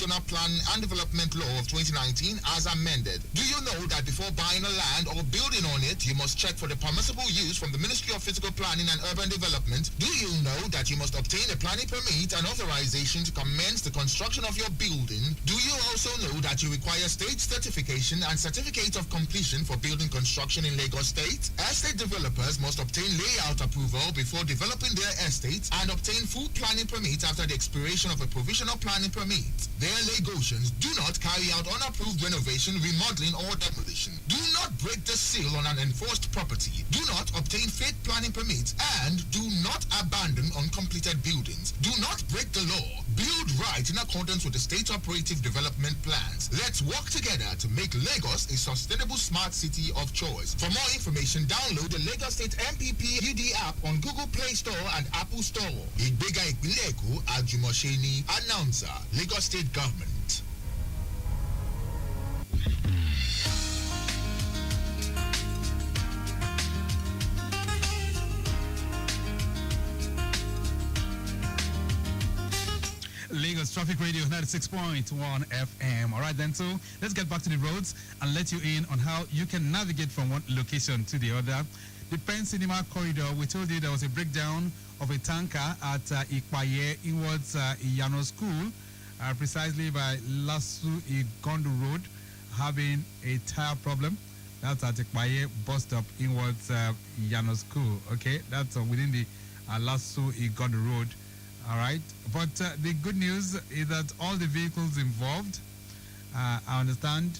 Regional Plan and Development Law of 2019 as amended. Do you know that before buying a land or building on it, you must check for the permissible use from the Ministry of Physical Planning and Urban Development? Do you know that you must obtain a planning permit and authorization to commence the construction of your building? Do you also know that you require state certification and certificate of completion for building construction in Lagos State? Estate developers must obtain layout approval before developing their estates and obtain full planning permit after the expiration of a provisional planning permit. Their Lagosians do not carry out unapproved renovation, remodeling, or demolition. Do not break the seal on an enforced property. Do not obtain fake planning permits and do not abandon uncompleted buildings. Do not break the law. Build right in accordance with the state operative development plans. Let's work together to make Lagos a sustainable smart city of choice. For more information, download the Lagos State MPP UD app on Google Play Store and Apple Store. Igbega Ìpínlẹ̀ Èkó, Ajumosheni, announcer, Lagos State Government. Lagos Traffic Radio 96.1 FM. All right, then, so let's get back to the roads and let you in on how you can navigate from one location to the other. The Penn Cinema Corridor, we told you there was a breakdown of a tanker at Ikpaye inwards Iyano School, precisely by Lasu Igondo Road, having a tire problem. That's at Ikpaye bus stop inwards Iyano School. Okay, that's within the Lasu Igondo Road. All right, but the good news is that all the vehicles involved, I understand,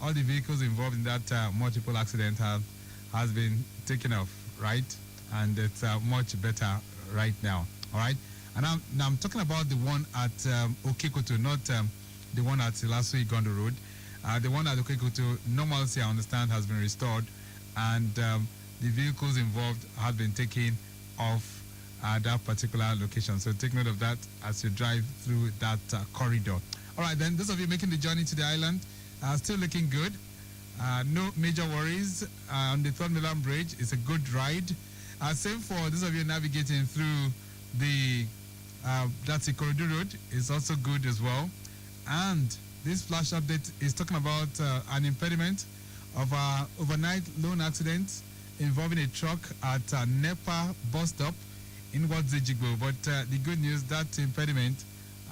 all the vehicles involved in that multiple accident has been taken off, right? And it's much better right now. All right, and now I'm talking about the one at Okikoto, not the one at Lasu Igondo Road. The one at Okikoto, normalcy, I understand, has been restored, and the vehicles involved have been taken off that particular location. So take note of that as you drive through that corridor. All right, then, those of you making the journey to the island are still looking good. No major worries on the Third Milan Bridge. It's a good ride. Same for those of you navigating through the that's Ikorodu Road. It's also good as well. And this flash update is talking about an impediment of overnight lone accident involving a truck at Nepa bus stop in Wadzijigbo, but the good news, that impediment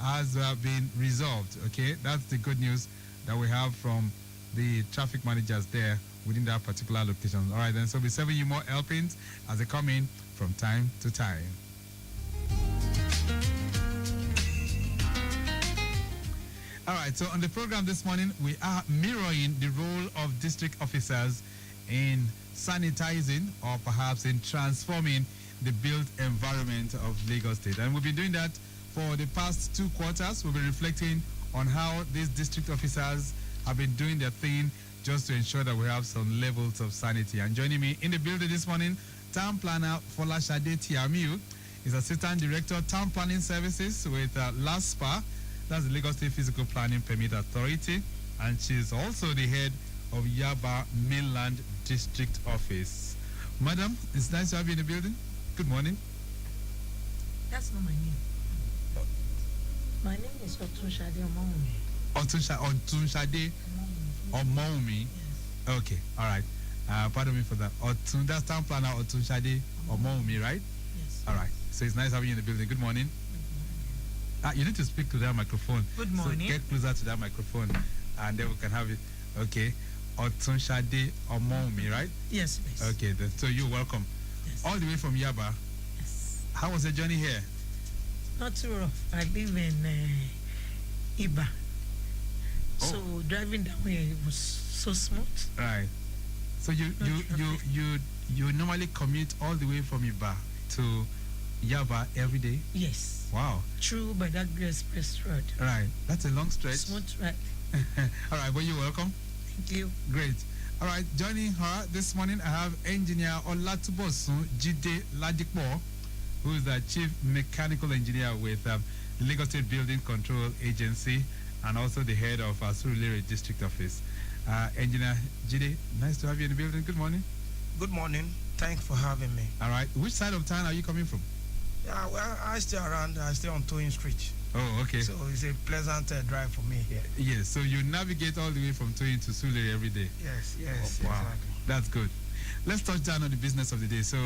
has been resolved. Okay, that's the good news that we have from the traffic managers there within that particular location. All right, then, so we'll be serving you more helpings as they come in from time to time. All right, so on the program this morning, we are mirroring the role of district officers in sanitizing or perhaps in transforming the built environment of Lagos State. And we've been doing that for the past 2 quarters. We've been reflecting on how these district officers have been doing their thing just to ensure that we have some levels of sanity. And joining me in the building this morning, Town Planner Folashade Tiamiu is Assistant Director, Town Planning Services with LASPA, that's the Lagos State Physical Planning Permit Authority, and she's also the head of Yaba Mainland District Office. Madam, it's nice to have you in the building. Good morning. That's not my name. My name is Otunshade Omoumi. Otunshade Omoumi. Yes. Okay, all right. Pardon me for that. That's Town Planner Otunshade Omoumi, right? Yes. All right. So it's nice having you in the building. Good morning. You need to speak to that microphone. Good morning. So get closer to that microphone, and then we can have it. Okay. Otunshade Omoumi, right? Yes, please. Okay, then, so you're welcome. Yes. All the way from Yaba. Yes. How was the journey here? Not too rough. I live in Iba. Oh. So driving down here it was so smooth. Right. So you normally commute all the way from Iba to Yaba every day? Yes. Wow. Through Badagry Express Road. Right. That's a long stretch. Smooth ride. All right, well, you're welcome. Thank you. Great. All right, joining her this morning, I have Engineer Olatubosun Jide Ladipo, who is the Chief Mechanical Engineer with the Lagos State Building Control Agency and also the head of Surulere District Office. Engineer Jide, nice to have you in the building. Good morning. Good morning. Thanks for having me. All right. Which side of town are you coming from? Yeah, well, I stay around. I stay on Towing Street. Oh, okay. So it's a pleasant drive for me here. Yes, so you navigate all the way from Toyin to Sule every day. Yes, Oh, wow, exactly. that's good. Let's touch down on the business of the day. So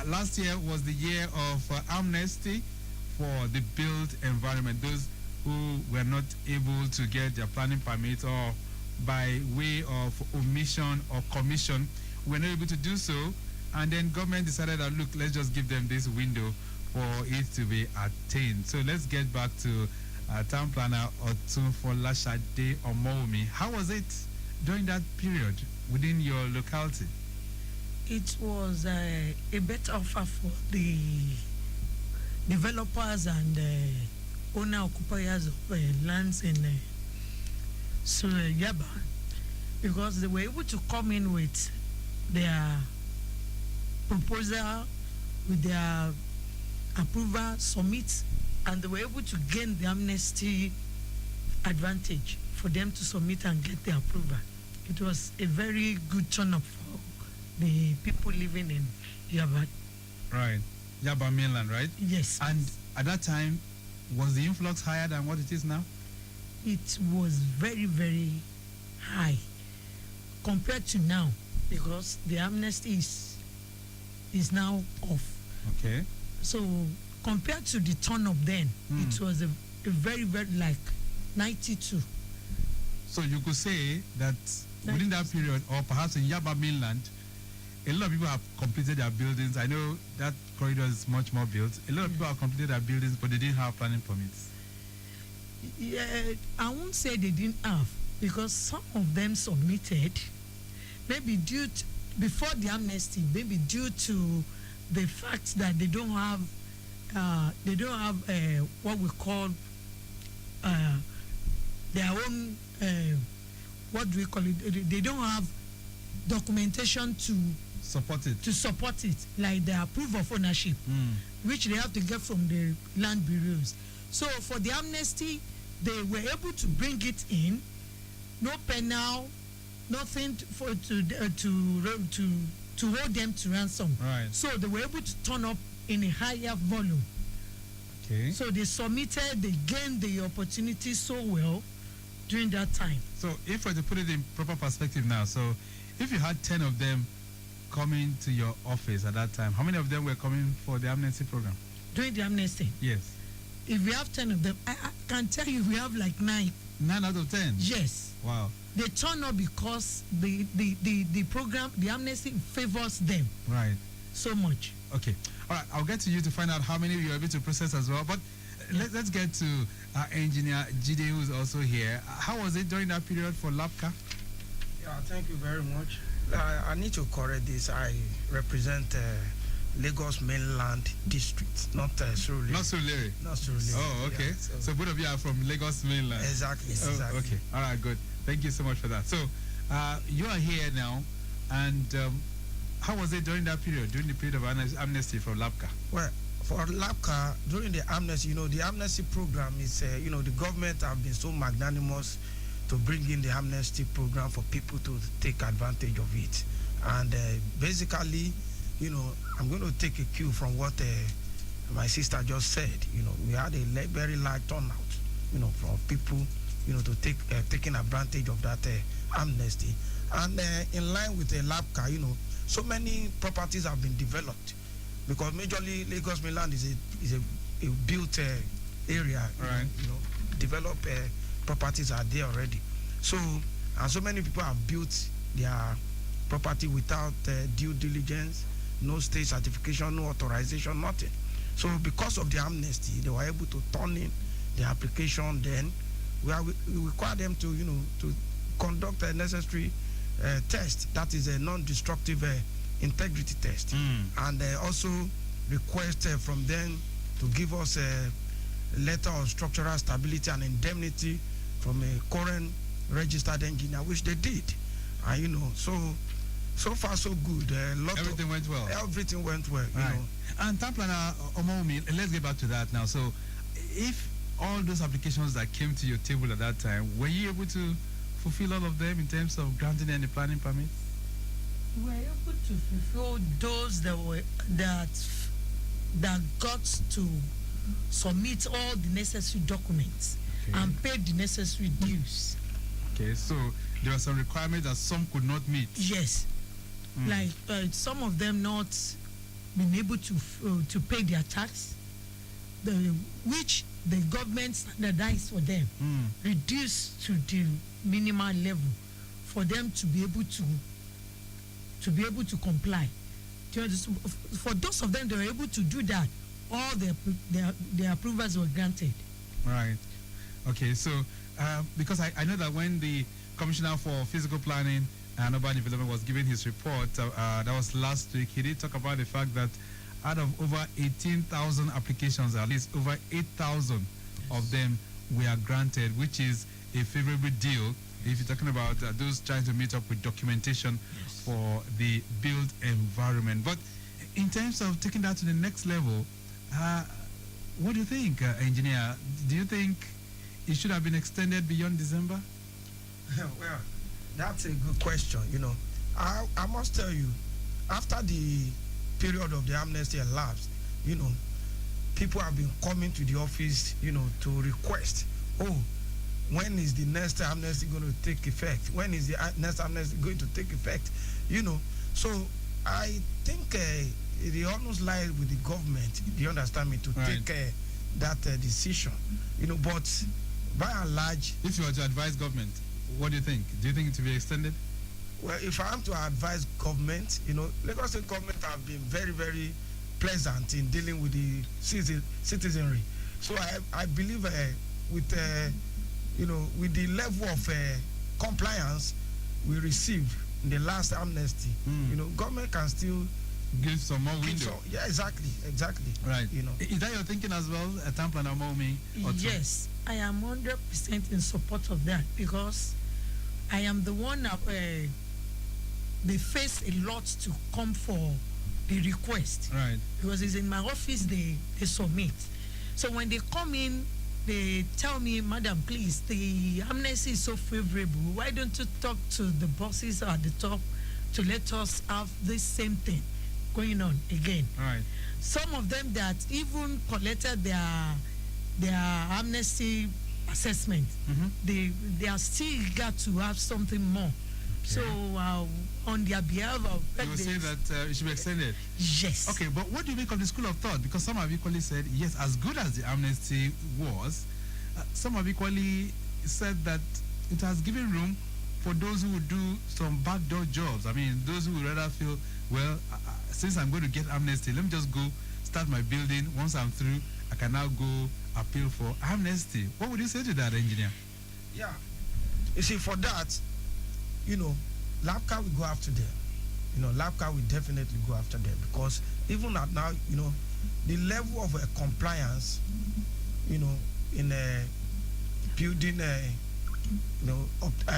last year was the year of amnesty for the built environment. Those who were not able to get their planning permit or by way of omission or commission were not able to do so. And then government decided that, look, let's just give them this window for it to be attained. So let's get back to town planner Otunfolashade Omoumi. How was it during that period within your locality? It was a better offer for the developers and owner occupiers of lands in Yaba, because they were able to come in with their proposal, with their approval, submit, and they were able to gain the amnesty advantage for them to submit and get the approval. It was a very good turn up for the people living in Yaba. Right. Yaba mainland, right? Yes. And at that time, was the influx higher than what it is now? It was very, very high compared to now, because the amnesty is now off. Okay. So compared to the turn up then, it was a very, very like 92. So you could say that within that period, or perhaps in Yaba mainland, a lot of people have completed their buildings. I know that corridor is much more built. A lot of people have completed their buildings, but they didn't have planning permits. Yeah, I won't say they didn't have, because some of them submitted, maybe before the amnesty, maybe due to the fact that they don't have what we call their own what do we call it? They don't have documentation to support it, like the proof of ownership, which they have to get from the land bureaus. So for the amnesty, they were able to bring it in, no penal, nothing to hold them to ransom. Right. So they were able to turn up in a higher volume. Okay. So they submitted, they gained the opportunity so well during that time. So if we're to put it in proper perspective now, so if you had 10 of them coming to your office at that time, how many of them were coming for the amnesty program? During the amnesty? Yes. If we have 10 of them, I can tell you we have like 9. 9 out of 10? Yes. Wow. They turn up because the program, the amnesty favors them. Right. So much. Okay. All right. I'll get to you to find out how many you were able to process as well. But let's get to our engineer, Jide, who's also here. How was it during that period for LAPCA? Yeah, thank you very much. I need to correct this. I represent Lagos Mainland District, not Surulere. Not Surulere. Not Surulere. Oh, okay. Yeah, so both of you are from Lagos Mainland. Exactly. Oh, Exactly. okay. All right, good. Thank you so much for that. So, you are here now, and how was it during that period, during the period of amnesty from LAPCA? Well, for LAPCA, during the amnesty, the amnesty program is, the government have been so magnanimous to bring in the amnesty program for people to take advantage of it. And basically, I'm going to take a cue from what my sister just said. We had a very large turnout, from people, to taking advantage of that amnesty. And in line with the LAPCA, so many properties have been developed, because majorly Lagos Mainland is a built area. Right. Developed properties are there already. So, and so many people have built their property without due diligence, no state certification, no authorization, nothing. So because of the amnesty, they were able to turn in the application. Then we require them to, to conduct a necessary test, that is a non-destructive integrity test, and also request from them to give us a letter of structural stability and indemnity from a current registered engineer, which they did. And so far so good. Everything went well. Everything went well. Right. And Town Planner Omoumi, let's get back to that now. So, if all those applications that came to your table at that time, were you able to fulfill all of them in terms of granting any planning permits? We were able to fulfill those that got to submit all the necessary documents and pay the necessary dues. Okay, so there were some requirements that some could not meet. Yes, like some of them not being able to pay their tax, which the government standardized for them, reduced to the minimal level for them to be able to comply. For those of them that were able to do that, all their approvals were granted. Right. Okay, so because I know that when the Commissioner for Physical Planning and Urban Development was giving his report, that was last week, he did talk about the fact that out of over 18,000 applications, at least over 8,000 of them were granted, which is a favorable deal if you're talking about those trying to meet up with documentation for the built environment. But in terms of taking that to the next level, what do you think, engineer? Do you think it should have been extended beyond December? Well, that's a good question. I must tell you, after the period of the amnesty elapsed, people have been coming to the office, to request, when is the next amnesty going to take effect? When is the next amnesty going to take effect? So I think the honors lies with the government, you understand me, to take that decision. But by and large, if you were to advise government, what do you think? Do you think it to be extended? Well, if I am to advise government, Lagos State government have been very, very pleasant in dealing with the citizenry. So I believe with the level of compliance we received in the last amnesty, government can still give some more window. Yeah, exactly. Right. Is that your thinking as well, Town Planner Momi? Yes, I am 100% in support of that, because I am the one they face a lot to come for the request. Right. Because it's in my office they submit. So when they come in, they tell me, Madam, please, the amnesty is so favorable. Why don't you talk to the bosses at the top to let us have this same thing going on again? Right. Some of them that even collected their amnesty assessment, they are still eager to have something more. So on their behalf, you will say that it should be extended. Yes. Okay, but what do you make of the school of thought? Because some have equally said, yes, as good as the amnesty was, some have equally said that it has given room for those who would do some backdoor jobs. I mean, those who would rather feel, well, since I'm going to get amnesty, let me just go start my building. Once I'm through, I can now go appeal for amnesty. What would you say to that, engineer? Yeah. You see, for that, LAPCA will go after them. LAPCA will definitely go after them, because even at now, the level of compliance, in building,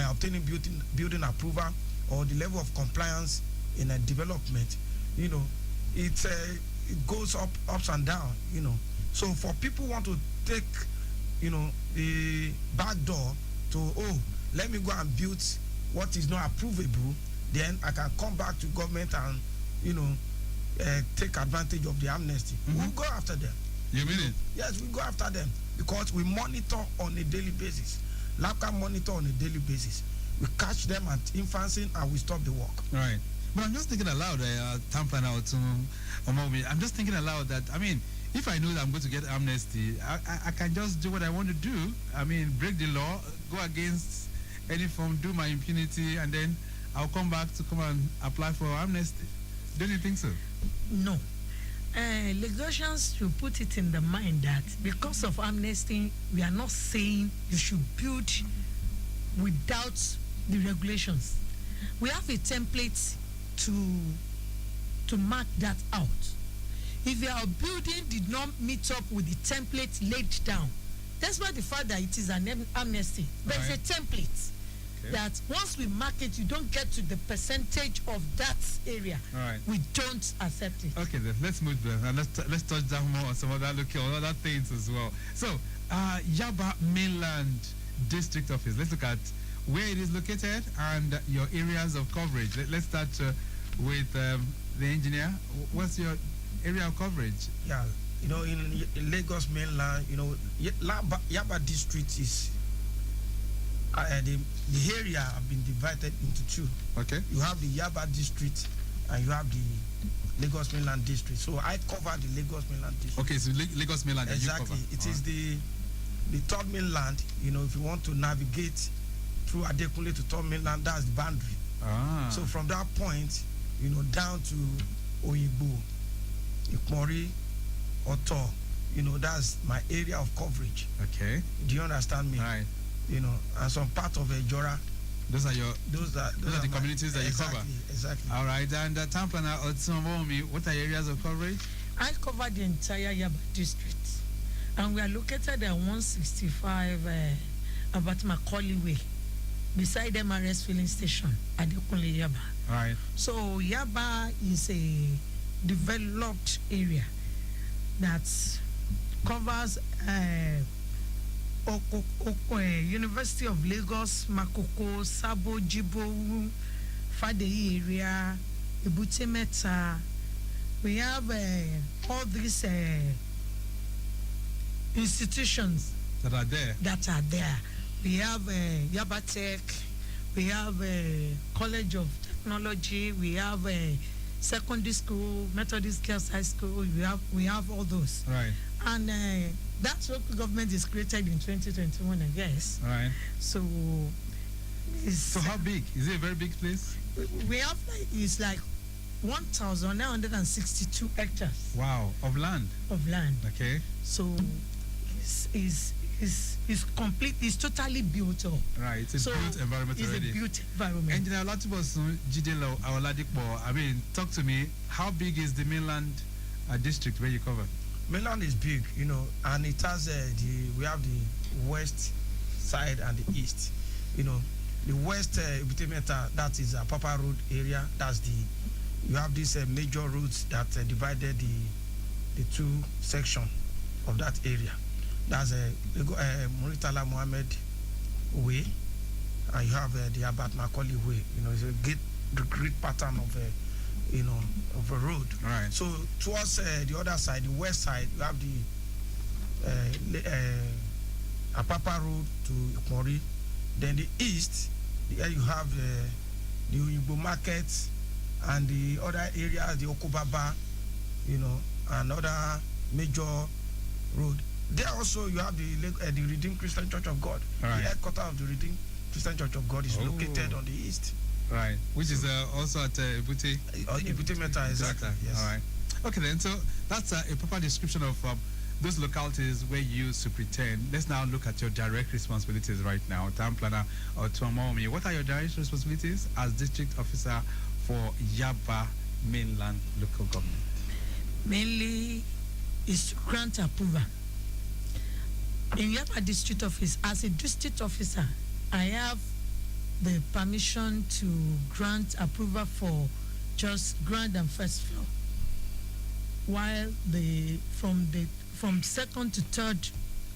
obtaining building approval, or the level of compliance in a development, it goes ups and down, So for people who want to take, the back door to, let me go and build what is not approvable, then I can come back to government and, take advantage of the amnesty. We'll go after them. You mean it? Yes, we go after them, because we monitor on a daily basis. LAPCA monitor on a daily basis. We catch them at infancy and we stop the work. Right. But I'm just thinking aloud, Town Planner Omomi, I'm just thinking aloud that, I mean, if I know that I'm going to get amnesty, I can just do what I want to do. I mean, break the law, go against any form, do my impunity, and then I'll come back to come and apply for amnesty. Don't you think so? No. Lagosians should put it in the mind that because of amnesty, we are not saying you should build without the regulations. We have a template to mark that out. If your building did not meet up with the template laid down, that's why the fact that it is an amnesty. There's a template that once we mark it, you don't get to the percentage of that area. We don't accept it. Okay, then let's move there and let's touch down more on some other other things as well. So, Yaba Mainland District Office. Let's look at where it is located and your areas of coverage. Let's start with the engineer. What's your area of coverage? Yeah, You know, in Lagos mainland, you know, Yaba district is the area have been divided into two. Okay. You have the Yaba district and you have the Lagos mainland district. So I cover the Lagos mainland district. Okay, so Lagos mainland. that Exactly. You cover. It is the third mainland. You know, if you want to navigate through Adekunle to third mainland, that's the boundary. Ah. So from that point, you know, down to Oyigbo, Ikmori, Otor, you know, that's my area of coverage. Okay. Do you understand me? Right. You know, and some part of Ejora. Those are your. Those are the communities that you cover. Exactly. All right. And town planner Oteri, what are your areas of coverage? I cover the entire Yaba district, and we are located at 165 about Macaulay Way, beside MRS filling station at Adekunle Yaba. All right. So Yaba is a developed area that covers University of Lagos, Makoko, Sabo, Jibo, Fadeyi area, Ebute Meta. We have all these institutions That are there. We have Yaba Tech, we have College of Technology, we have secondary school, Methodist Girls High School. We have all those. Right. And that local government is created in 2021, I guess. Right. So, So how big? Is it a very big place? we have it's like 1,962 hectares Wow. Of land. of land. Okay. So, it's complete. It's totally built up. Right. It's a built environment it's already. a built environment. Engineer Latibosun Jidelo Awoladipo, I mean, talk to me. How big is the mainland district where you cover? Mainland is big, you know, and it has we have the west side and the east. You know, the west Ebute Meta, that is a Papa Road area. That's you have these major roads that divided the two section of that area. That's Muritala Mohammed Way, and you have the Abat Macaulay Way. You know, it's a great pattern of of a road. Right. So towards the other side, the west side, you have the Apapa Road to Ikmori. Then the east, there you have the Oyigbo Market and the other areas, the Okobaba, you know, and other major road. There also you have the Redeemed Christian Church of God. Right. The headquarters of the Redeemed Christian Church of God is located on the east. Right. Which is also at Ebute. Ebute Meta, exactly. Yes. All right. Okay then. So that's a proper description of those localities where you used to pretend. Let's now look at your direct responsibilities right now. Town planner Oteri, what are your direct responsibilities as district officer for Yaba mainland local government? Mainly is to grant approval. In Yaba district office, as a district officer, I have the permission to grant approval for just ground and first floor, while from second to third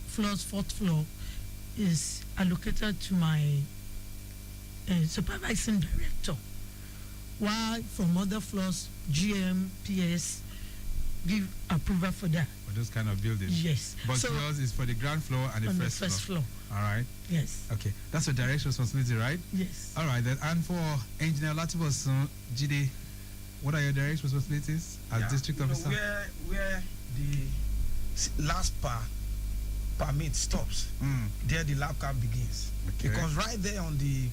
floors, fourth floor is allocated to my supervising director, while from other floors, GM, PS give approval for that. For those kind of buildings? Yes. But So, yours is for the ground floor and the on first the first floor. All right. Yes. Okay. That's your direct responsibility, right? Yes. All right then. And for Engineer Latibosun Jide, what are your direct responsibilities as district officer? Where the last permit stops, there the lab cap begins. Okay. Because right there on the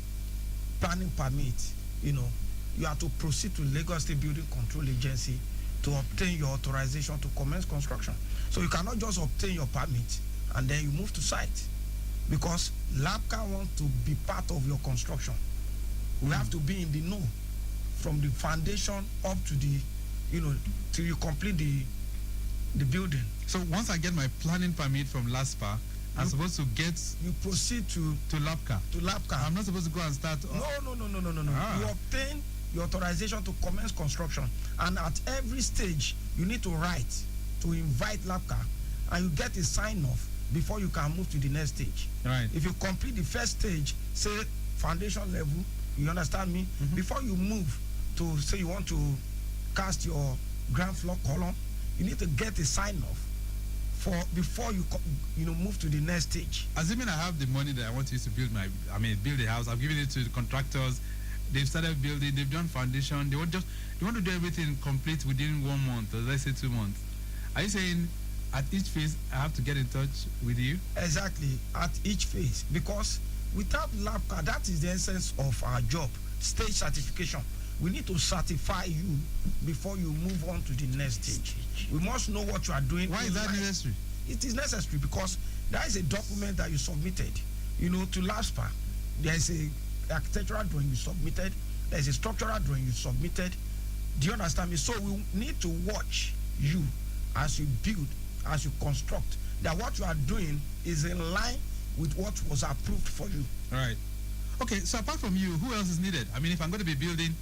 planning permit, you know, you have to proceed to Lagos State Building Control Agency to obtain your authorization to commence construction. So you cannot just obtain your permit and then you move to site, because LABCA wants to be part of your construction. We have to be in the know from the foundation up to the, you know, till you complete the building. So once I get my planning permit from LASPA, I'm supposed to get You proceed to LABCA. LABCA. I'm not supposed to go and start. No. Ah. You obtain your authorization to commence construction, and at every stage you need to write to invite LABCA, and you get a sign off before you can move to the next stage. Right. If you complete the first stage, say foundation level, you understand me? Before you move to say you want to cast your ground floor column, you need to get a sign off before you move to the next stage. Assuming I have the money that I want to use to build build a house, I've given it to the contractors. They've started building. They've done foundation. They want to do everything complete within 1 month, or let's say 2 months. Are you saying at each phase I have to get in touch with you? Exactly, at each phase, because without LAPCA, that is the essence of our job. Stage certification. We need to certify you before you move on to the next stage. We must know what you are doing. Why is that necessary? It is necessary because there is a document that you submitted, to LASPA. There is a architectural drawing you submitted. There is a structural drawing you submitted. Do you understand me? So we need to watch you as you build, as you construct, that what you are doing is in line with what was approved for you. All right. Okay, so apart from you, who else is needed? I mean, if I'm going to be building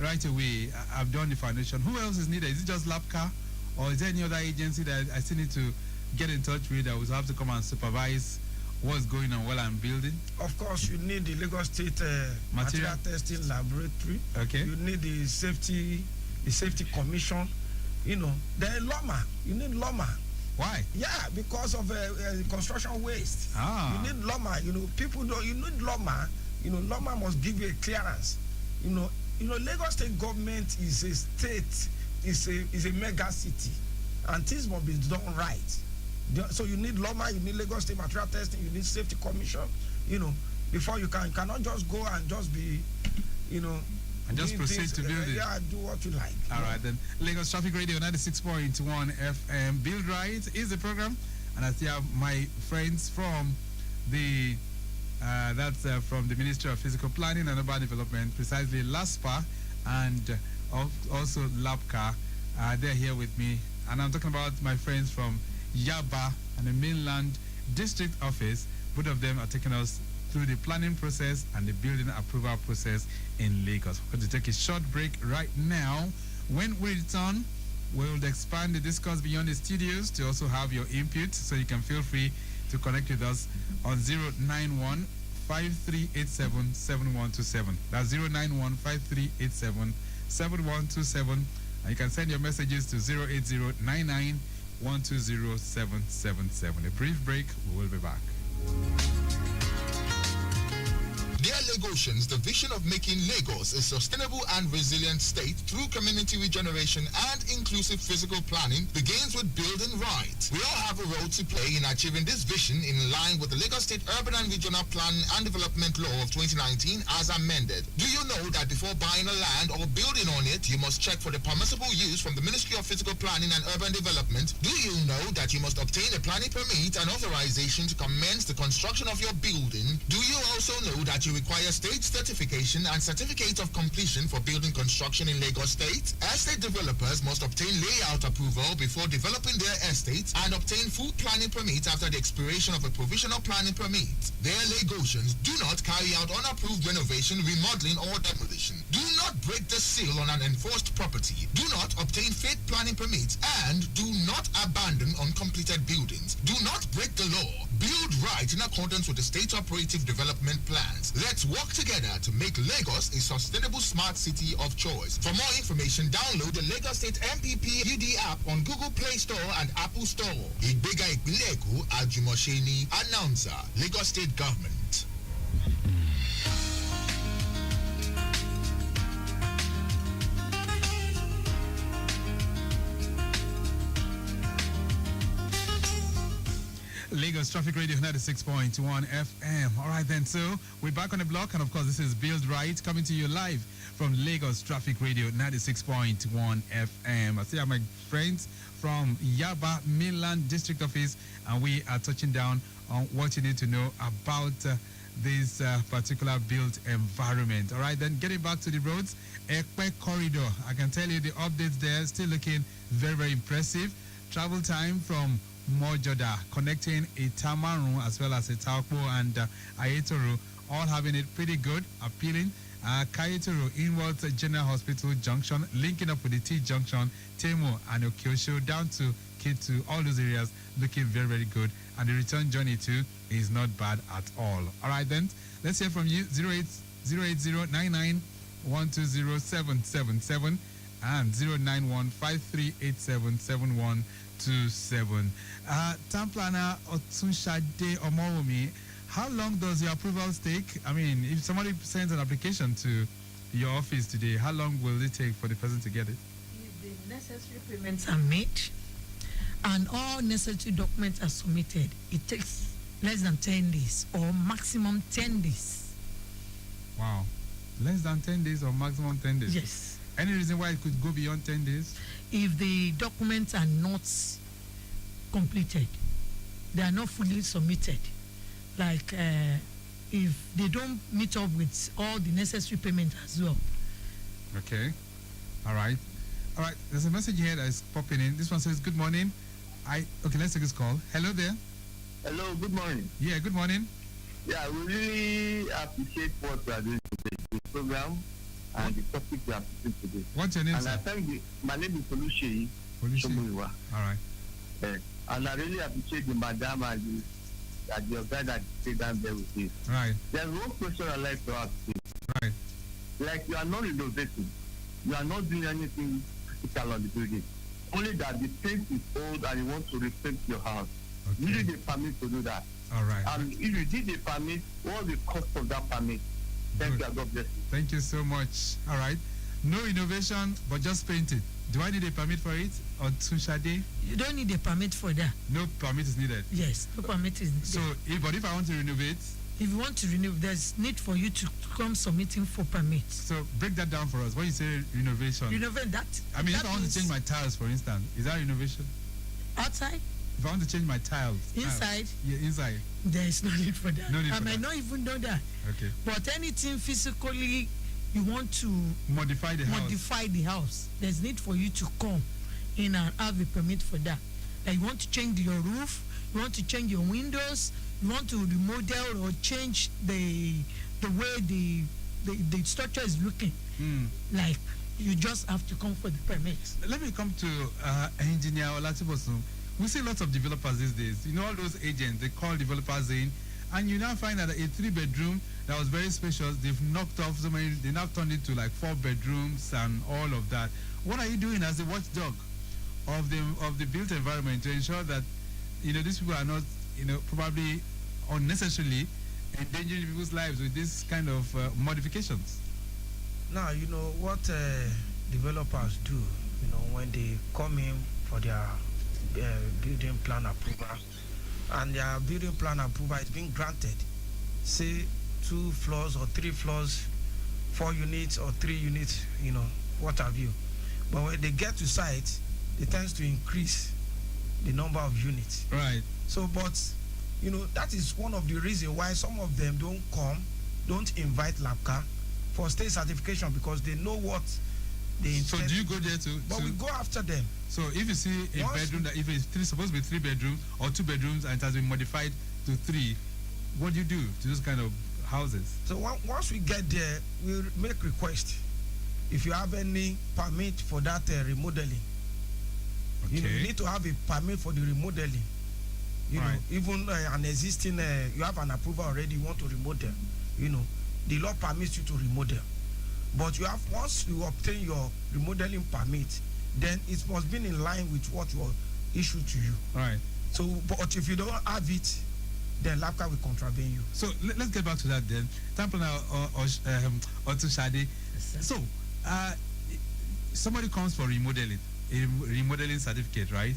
right away, I've done the foundation. Who else is needed? Is it just LAPCA, or is there any other agency that I still need to get in touch with that will have to come and supervise what's going on while I'm building? Of course, you need the Lagos State Material Testing Laboratory. Okay. You need the Safety Commission. Then LOMA. You need LOMA. Why? Yeah, because of construction waste. Ah. You need LOMA. People don't. You need LOMA. LOMA must give you a clearance. Lagos State government is a state. Is a mega city, and things must be done right. So you need LOMA. You need Lagos State Material Testing. You need Safety Commission. Before you cannot just go and just be, and just proceed to build it. Yeah, do what you like. All right, then. Lagos Traffic Radio 96.1 FM. Build Right is the program. And I see my friends from the from the Ministry of Physical Planning and Urban Development, precisely LASPA, and also LAPCA. They're here with me. And I'm talking about my friends from Yaba and the Mainland District Office. Both of them are taking us through the planning process and the building approval process in Lagos. We're going to take a short break right now. When we return, we'll expand the discourse beyond the studios to also have your input, so you can feel free to connect with us on 091 5387 7127. That's 091 5387 7127. And you can send your messages to 080 99 120 777. A brief break, we will be back. Dear Lagosians, the vision of making Lagos a sustainable and resilient state through community regeneration and inclusive physical planning begins with building right. We all have a role to play in achieving this vision in line with the Lagos State Urban and Regional Planning and Development Law of 2019 as amended. Do you know that before buying a land or building on it, you must check for the permissible use from the Ministry of Physical Planning and Urban Development? Do you know that you must obtain a planning permit and authorization to commence the construction of your building? Do you also know that you require state certification and certificate of completion for building construction in Lagos State? Estate developers must obtain layout approval before developing their estates and obtain full planning permit after the expiration of a provisional planning permit. Their Lagosians, do not carry out unapproved renovation, remodeling, or demolition. Do not break the seal on an enforced property. Do not obtain fake planning permits, and do not abandon uncompleted buildings. Do not break the law. Build right in accordance with the state operative development plans. Let's work together to make Lagos a sustainable smart city of choice. For more information, download the Lagos State MPP UD app on Google Play Store and Apple Store. Ìgbéga ìpínlẹ̀ Èkó, Àjùmọ̀ṣe announcer, Lagos State Government. Lagos Traffic Radio 96.1 FM. All right, then. So we're back on the block. And of course, this is Build Right coming to you live from Lagos Traffic Radio 96.1 FM. I see my friends from Yaba Mainland District Office, and we are touching down on what you need to know about this particular built environment. All right, then getting back to the roads, Ekpe Corridor. I can tell you the updates there still looking very, very impressive. Travel time from Mojoda, connecting Itamaru as well as Itaokpo and Ayetoro, all having it pretty good, appealing. Kayetoro inwards General Hospital Junction, linking up with the T Junction, Temo and Okyosho down to K2, all those areas looking very, very good. And the return journey too is not bad at all. All right, then, let's hear from you. 08099 120 777 and 091 5387 7127. 27. Town planner Otunshade Omowumi, how long does your approvals take? I mean, if somebody sends an application to your office today, how long will it take for the person to get it? If the necessary payments are made and all necessary documents are submitted, it takes less than 10 days or maximum 10 days. Wow. Less than 10 days or maximum 10 days? Yes. Any reason why it could go beyond 10 days? If the documents are not completed, they are not fully submitted, like if they don't meet up with all the necessary payment as well. Okay. All right. All right. There's a message here that is popping in. This one says, good morning. Okay, let's take this call. Hello there. Hello, good morning. Yeah, good morning. Yeah, we really appreciate what you are doing today, the program and the topic you are putting today. What's your name, and sir? I thank my name is Oluseyi Oluseyi. Shomuyiwa. All right. And I really appreciate the madam and the guy that stayed down there with you. Right. There's one question I'd like to ask you. Right. Like, you are not renovating, you are not doing anything critical on the building, only that the paint is old and you want to repaint your house. Okay. You need a permit to do that. All right. And if you did a permit, what's the cost of that permit? Thank you, and God bless you. Thank you so much. All right. No innovation, but just painted. Do I need a permit for it? Or Tunshade? You don't need a permit for that. No permit is needed. Yes, no permit is needed. So, if I want to renovate, If you want to renew, there's need for you to come submitting for permits. so break that down for us. When you say renovation, Renovate that. I mean, that if I want to means change my tiles, for instance, is that renovation? outside, If I want to change my tiles, inside, yeah, inside. there is no need for that. No need I for might that. not even know that. Okay. But anything physically you want to Modify the house. modify the house, there's need for you to come in and have a permit for that. Like you want to change your roof, you want to change your windows, you want to remodel or change the way the structure is looking. Like you just have to come for the permit. Let me come to engineer Olatibosun. We see lots of developers these days. You know, all those agents, they call developers in, and you now find that a 3-bedroom that was very spacious, they've knocked off so many, they now turned it to like 4 bedrooms and all of that. What are you doing as a watchdog of the built environment to ensure that, you know, these people are not, you know, probably unnecessarily endangering people's lives with this kind of modifications? Now, you know what developers do, you know, when they come in for their building plan approval, and their building plan approval is being granted, say 2 floors or 3 floors, 4 units or 3 units, you know, what have you. But when they get to site, it tends to increase the number of units. Right. So, but, you know, that is one of the reasons why some of them don't invite LAPCA for state certification, because they know what they intend. So do you go there to? But we go after them. So if you see a Once bedroom that if it's supposed to be 3 bedrooms or 2 bedrooms and it has been modified to 3, what do you do to those kind of houses? So once we get there, we make request. If you have any permit for that remodeling, Okay. you know, you need to have a permit for the remodeling. You Right. know, even an existing, you have an approval already, you want to remodel. You know, the law permits you to remodel. But you have, once you obtain your remodeling permit, then it must be in line with what was issued to you. Right. So, but if you don't have it, then LAPCA will contravene you. So let's get back to that then. Tampana Otushade. So somebody comes for remodeling, a remodeling certificate, right?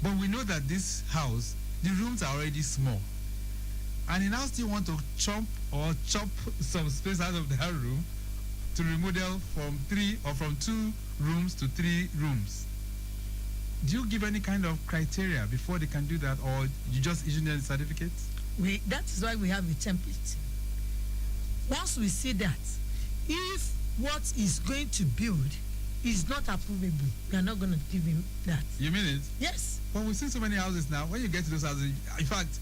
But we know that this house, the rooms are already small. And he now still want to chop some space out of that room to remodel from 3 or from 2 rooms to 3 rooms. Do you give any kind of criteria before they can do that, or you just issue them certificates? That is why we have a template. Once we see that, if what is going to build is not approvable, we are not going to give him that. You mean it? Yes. But we've seen so many houses now. When you get to those houses, in fact,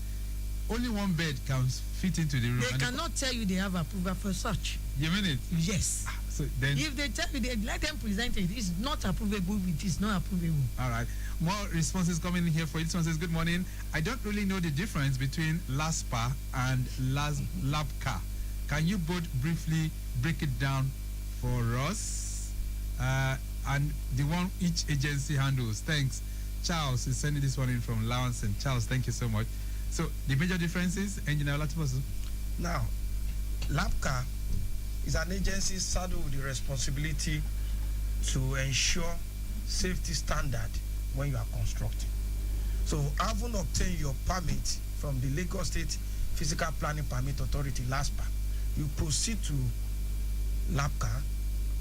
only 1 bed can fit into the room. They cannot tell you they have approval for such. You mean it? Yes. So then, If they tell you, they let them present it. It's not approvable, it is not approvable. all right. More responses coming in here for you. This one says, good morning. I don't really know the difference between LASPA and LAPCA. Can you both briefly break it down for us? And the one each agency handles. Thanks. Charles is sending this one in from Lawrence. And Charles, thank you so much. So the major differences, Engineer Latifosu? Now, LAPCA is an agency saddled with the responsibility to ensure safety standard when you are constructing. So, having obtained your permit from the Lagos State Physical Planning Permit Authority, LASPA, you proceed to LAPCA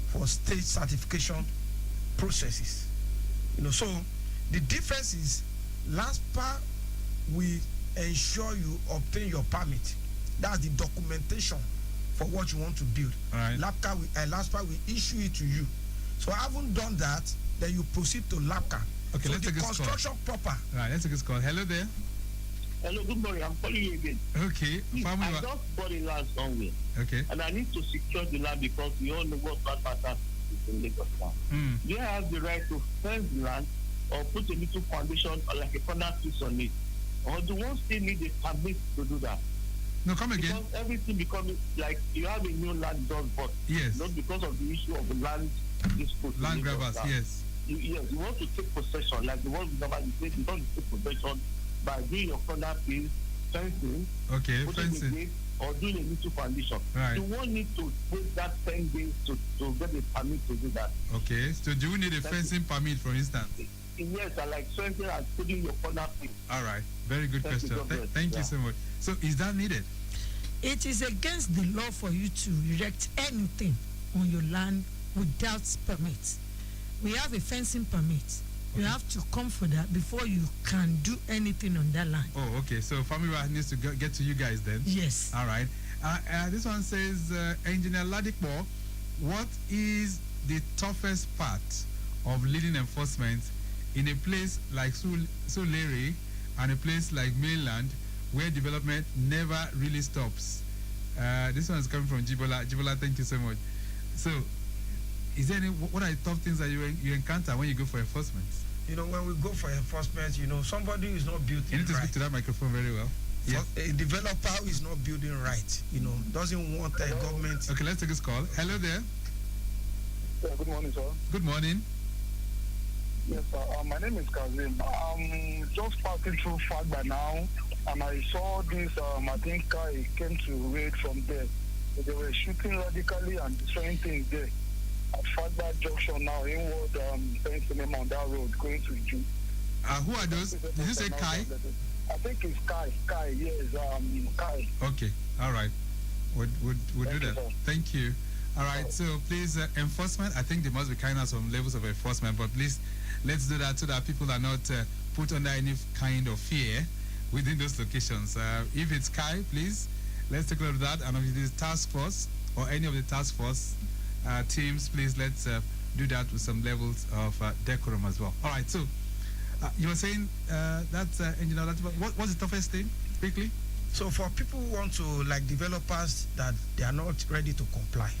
for state certification processes. So the difference is LASPA will ensure you obtain your permit. That's the documentation for what you want to build. Right. LASPA will issue it to you. So having done that, then you proceed to LAPCA. Okay, so let's the take this construction proper. Right, let's take this call. Hello there. Hello, good morning. I'm calling you again. Okay. Please, Family I just bought a land somewhere. Okay. And I need to secure the land because we all know what land matters is in Lagos now. Do I have the right to fence the land or put a little foundation or like a corner piece on it? Or do one still need a permit to do that? No, come again. Because everything becomes like you have a new land just bought. Yes. Not because of the issue of the land dispute. Land grabbers, yes. Yes, you want to take possession, like the one we normally say, you want to take possession by doing your corner piece, fencing, Okay, putting a fencing. gate, or doing a little foundation. Right. You won't need to wait that 10 days to get a permit to do that. Okay, so do we need a Thank fencing permit, for instance? Yes, I like fencing and putting your corner piece. All right, very good Thank you, question. God bless. Thank you Yeah. so much. So is that needed? It is against the law for you to erect anything on your land without permit. We have a fencing permit. You have to come for that before you can do anything on that land. Oh, okay. So family right needs to get to you guys then. Yes. All right. This one says, Engineer Ladipo, what is the toughest part of leading enforcement in a place like Solere and a place like mainland where development never really stops? This one is coming from Jibola. Jibola, thank you so much. So, is there what are the tough things that you encounter when you go for enforcement? When we go for enforcement, somebody who is not building You need to right. speak to that microphone very well. Yeah. A developer who is not building right, doesn't want a government. Okay, let's take this call. Hello there. Yeah, good morning, sir. Good morning. Yes, sir. My name is Kazim. I'm just passing through Fagba now, and I saw this, I think I came to raid from there. They were shooting radically and destroying things there. At Fagba Junction now, inward, Cinema on that road, going to Ju. Who are those? Did you say Kai? I think it's Kai. Kai, yes, Kai. Okay, all right. We'll do Thank you, that. sir. Thank you. All right, so please, enforcement, I think there must be kind of some levels of enforcement, but please, let's do that so that people are not put under any kind of fear within those locations. If it's Kai, please, let's take a look at that. And if it is task force or any of the task force teams, please, let's do that with some levels of decorum as well. All right, so you were saying that's, what's the toughest thing, quickly? So for people who want to, like developers that they are not ready to comply,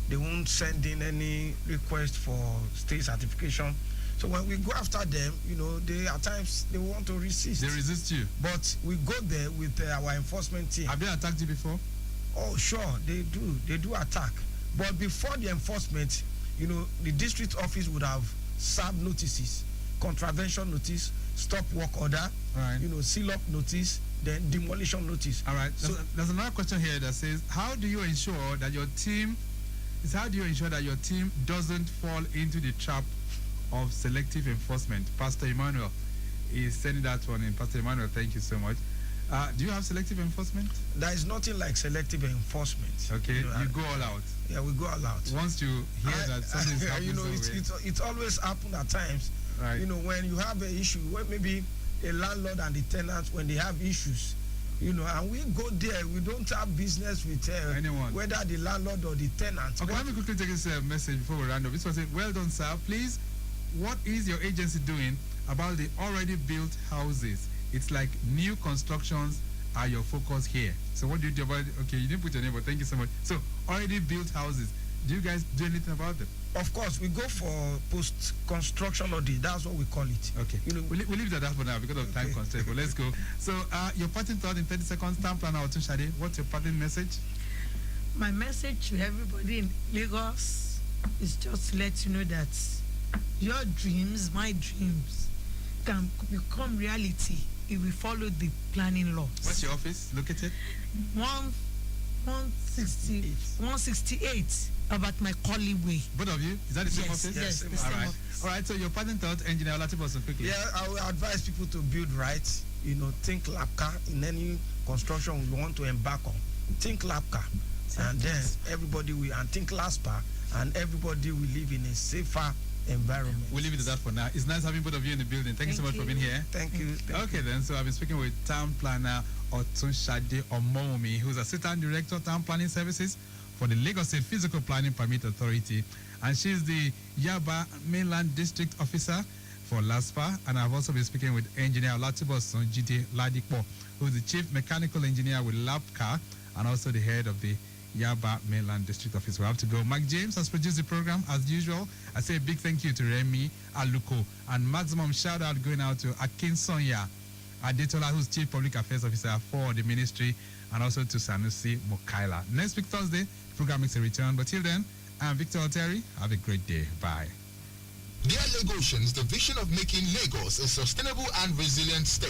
they won't send in any request for state certification. So when we go after them, they at times they want to resist. They resist you. But we go there with our enforcement team. Have they attacked you before? Oh, sure, they do. They do attack. But before the enforcement, the district office would have served notices, contravention notice, stop work order, Right. Seal up notice, then demolition notice. All right. So There's another question here that says, how do you ensure that your team doesn't fall into the trap of selective enforcement? Pastor Emmanuel is sending that one in. Pastor Emmanuel, thank you so much. Do you have selective enforcement? there is nothing like selective enforcement. Okay, you go all out. Yeah, we go all out. Once you hear that something's happening it's always happened at times. Right. When you have an issue, where maybe a landlord and the tenant, when they have issues, and we go there, we don't have business with anyone, whether the landlord or the tenant. Okay, let me quickly take this message before we round up. This was it. Well done, sir. Please, what is your agency doing about the already built houses? It's like new constructions are your focus here. So what do you do about it? Okay, you didn't put your name, but thank you so much. So already built houses, do you guys do anything about them? Of course, we go for post-construction audit. That's what we call it. Okay. We'll leave it at that for now because of time constraint. But let's go. So your parting thought in 30 seconds. Town planner Otunshade, what's your parting message? My message to everybody in Lagos is just to let you know that your dreams, my dreams, can become reality if we follow the planning laws. What's your office located? 168 about my colleague way. Both of you? Is that the same Yes, office? yes, the All same right. office. All right, so your parting thought, Engineer Olatibosun, quickly. Yeah, I will advise people to build right. Think LAPCA in any construction we want to embark on. Think LAPCA, and then everybody will, and think LASPA, and everybody will live in a safer environment. We'll leave it at that for now. It's nice having both of you in the building. Thank you so much for being here. Thank you. Okay, then. So I've been speaking with Town Planner Otunshade Omomi, who's Assistant Director of Town Planning Services for the Lagos State Physical Planning Permit Authority, and she's the Yaba Mainland District Officer for LASPA. And I've also been speaking with Engineer Olatibosun Jide Ladipo, who's the Chief Mechanical Engineer with LAPCA and also the head of the Yaba Mainland District Office. We have to go. Mike James has produced the program as usual. I say a big thank you to Remy Aluko, and maximum shout out going out to Akin Sonya Adetola, who's Chief Public Affairs Officer for the ministry, and also to Sanusi Mokaila. Next week, Thursday, the program makes a return. But till then, I'm Victor Oteri. Have a great day. Bye. Dear Lagosians, the vision of making Lagos a sustainable and resilient state